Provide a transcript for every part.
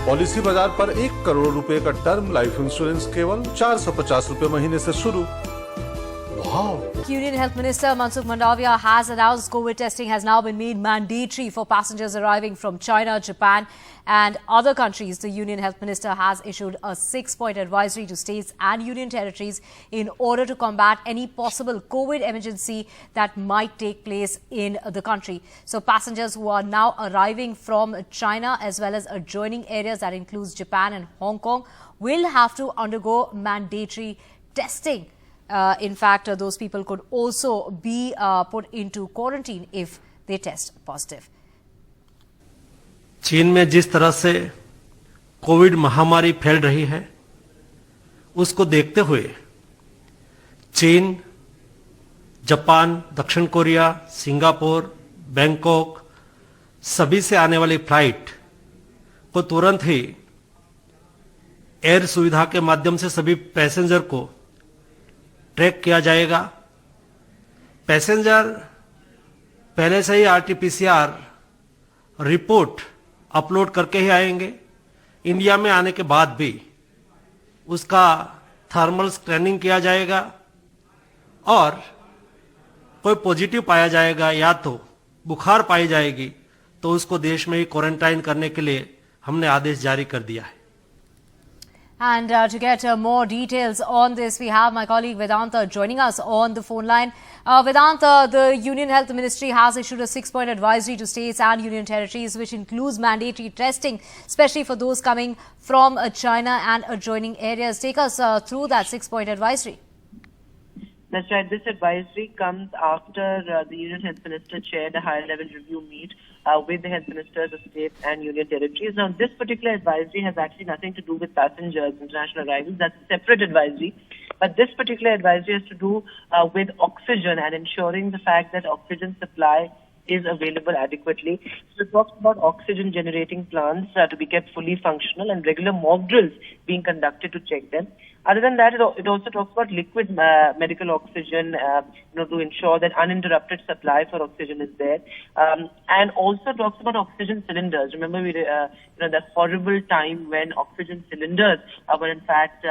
Policy बाजार पर 1 करोड़ रुपए का टर्म लाइफ इंश्योरेंस केवल 450 रुपए महीने से शुरू। Wow. Union Health Minister Mansukh Mandavia has announced COVID testing has now been made mandatory for passengers arriving from China, Japan and other countries. The Union Health Minister has issued a 6-point advisory to states and union territories in order to combat any possible COVID emergency that might take place in the country. So passengers who are now arriving from China as well as adjoining areas that includes Japan and Hong Kong will have to undergo mandatory testing. In fact, those people could also be put into quarantine if they test positive. चीन में जिस तरह से Covid महामारी फैल रही है, उसको देखते हुए चीन, जापान, दक्षिण कोरिया, सिंगापुर, बैंकॉक सभी से आने वाली फ्लाइट को तुरंत ही एयर सुविधा के माध्यम से सभी पैसेंजर को ट्रैक किया जाएगा। पैसेंजर पहले से ही आरटीपीसीआर रिपोर्ट अपलोड करके ही आएंगे। इंडिया में आने के बाद भी उसका थर्मल स्कैनिंग किया जाएगा और कोई पॉजिटिव पाया जाएगा या तो बुखार पाई जाएगी तो उसको देश में ही क्वारंटाइन करने के लिए हमने आदेश जारी कर दिया है। And to get more details on this, we have my colleague Vedanta joining us on the phone line. Vedanta, the Union Health Ministry has issued a 6-point advisory to states and union territories, which includes mandatory testing, especially for those coming from China and adjoining areas. Take us through that 6-point advisory. That's right. This advisory comes after the Union Health Minister chaired a higher-level review meet with the health ministers of states and union territories. Now, this particular advisory has actually nothing to do with passengers, international arrivals. That's a separate advisory. But this particular advisory has to do with oxygen and ensuring the fact that oxygen supply is available adequately. So it talks about oxygen generating plants to be kept fully functional and regular mock drills being conducted to check them. Other than that, it also talks about liquid medical oxygen, to ensure that uninterrupted supply for oxygen is there, and also talks about oxygen cylinders. Remember, that horrible time when oxygen cylinders were in fact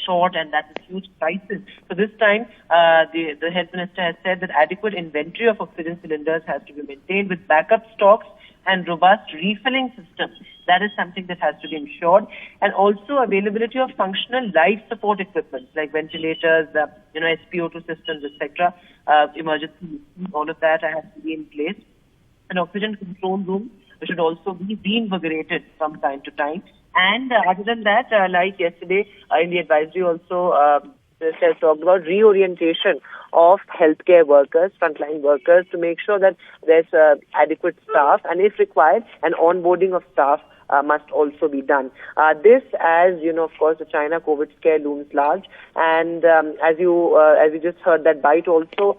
short, and that's a huge crisis. So this time, the health minister has said that adequate inventory of oxygen cylinders has to be maintained with backup stocks and robust refilling systems. That is something that has to be ensured. And also availability of functional life support equipment like ventilators, SpO2 systems, etc., emergency, all of that has to be in place. An oxygen control room should also be reinvigorated from time to time. And other than that, like yesterday in the advisory also, has talked about reorientation of healthcare workers, frontline workers, to make sure that there's adequate staff, and if required, an onboarding of staff must also be done. This, as you know, of course, the China COVID scare looms large, and as you just heard, that bite also,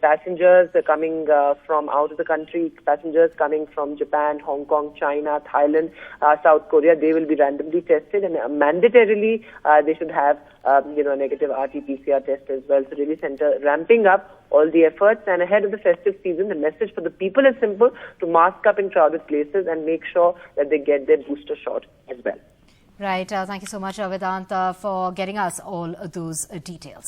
passengers coming from out of the country, passengers coming from Japan, Hong Kong, China, Thailand, South Korea, they will be randomly tested, and mandatorily they should have a negative RT-PCR test as well. So really ramping up all the efforts, and ahead of the festive season, the message for the people is simple: to mask up in crowded places and make sure that they get their booster shot as well. Right. Thank you so much, Vedanta, for getting us all those details.